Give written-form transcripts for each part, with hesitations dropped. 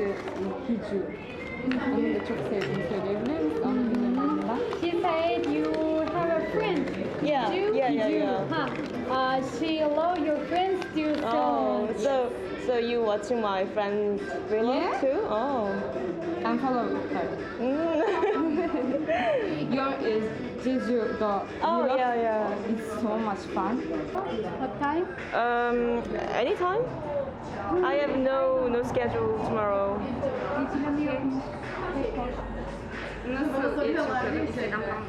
Hiju. Onu da çok sevdiğini söyleyebilir misin? Onun dinlemelerinden. She said you have a friend. Yeah, Hiju? yeah, yeah, Hiju. yeah. Huh. She love your friends too so Oh, much. so you watching my friend's vlog Yeah. too? Oh. And follow her. Your is Jeju the Oh, vlog. yeah, yeah. It's so much fun. What time? Anytime. I have no schedule tomorrow. Nasıl geçiyor? Instagram falan mı?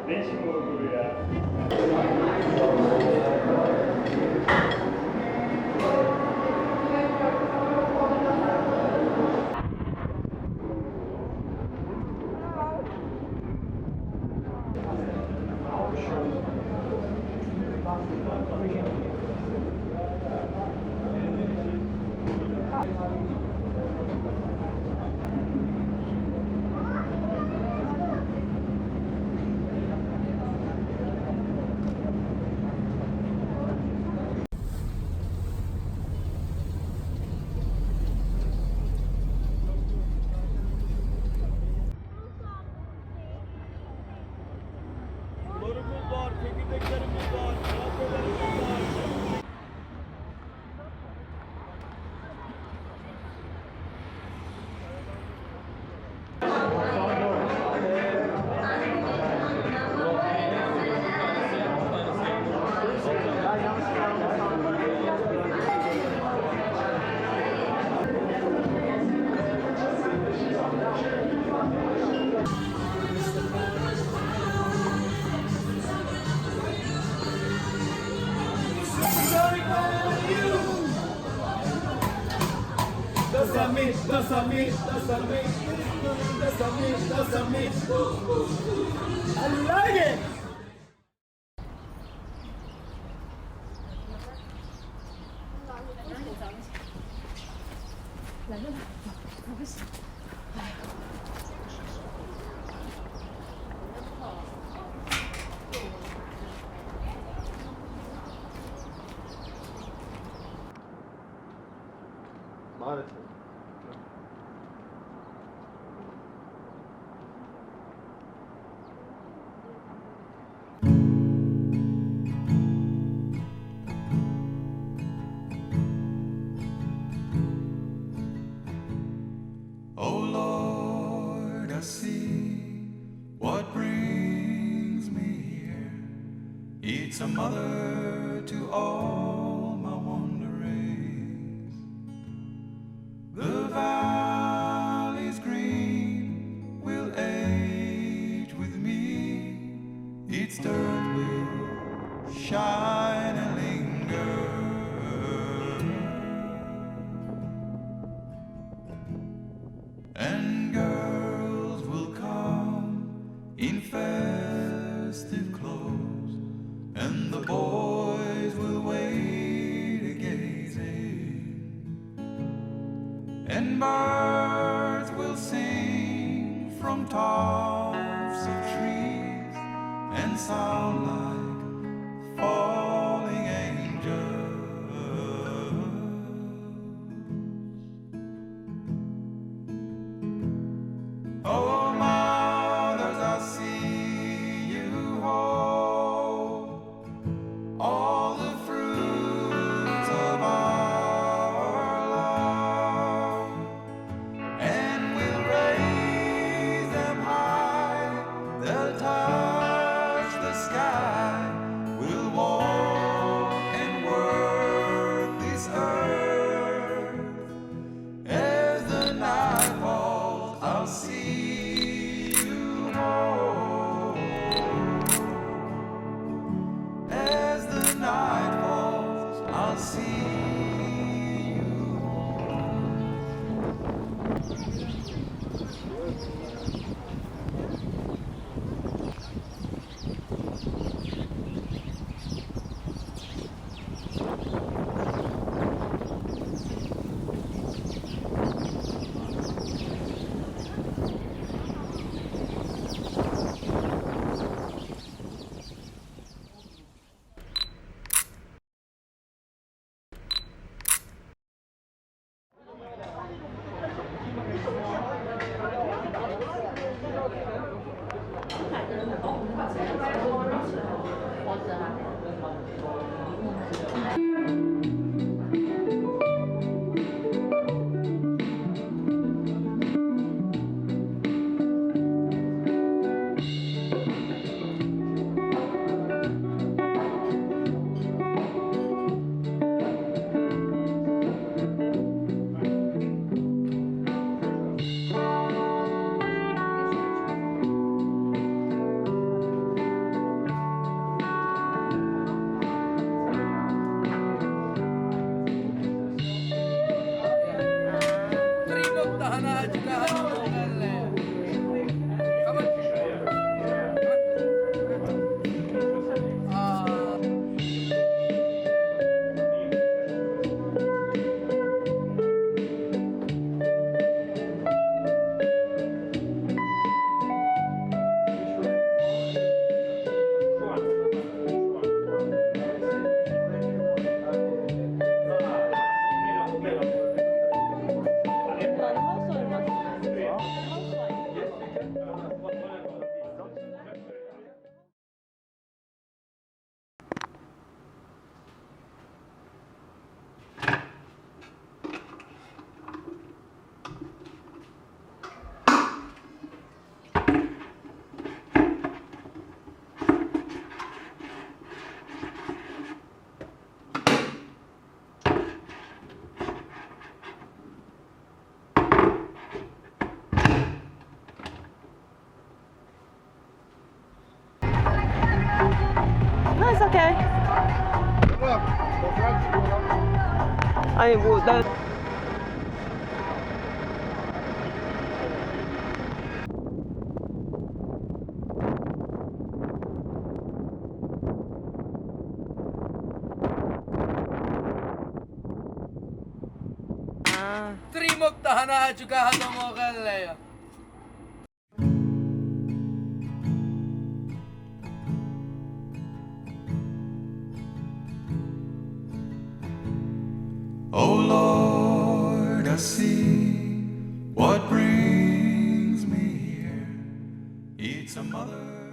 Ne işin olur ya? Sularımız var, çekirdeklerimiz var, kahvelerimiz var. That's a me, that's a me, that's a me, that's a me, that's a me. I like it. Maalesef. Oh Lord, I see what brings me here. It's a mother to all my wanderings. The valleys green will age with me. Its dirt will shine and linger. And girls will come in festive clothes, and the boys will wait a gazing, and birds will sing from tops of trees and sound like falling angels. Oh, mothers, I see you hold all the fruits of our love, and we'll raise them high. They'll touch the sky. I'll see you home. Trimog tahana juga hanu mogalle. Kaman. No, it's okay. 아니 뭐 나. Trimog tahana juga hanu mogalle. Oh Lord, I see what brings me here. It's a mother.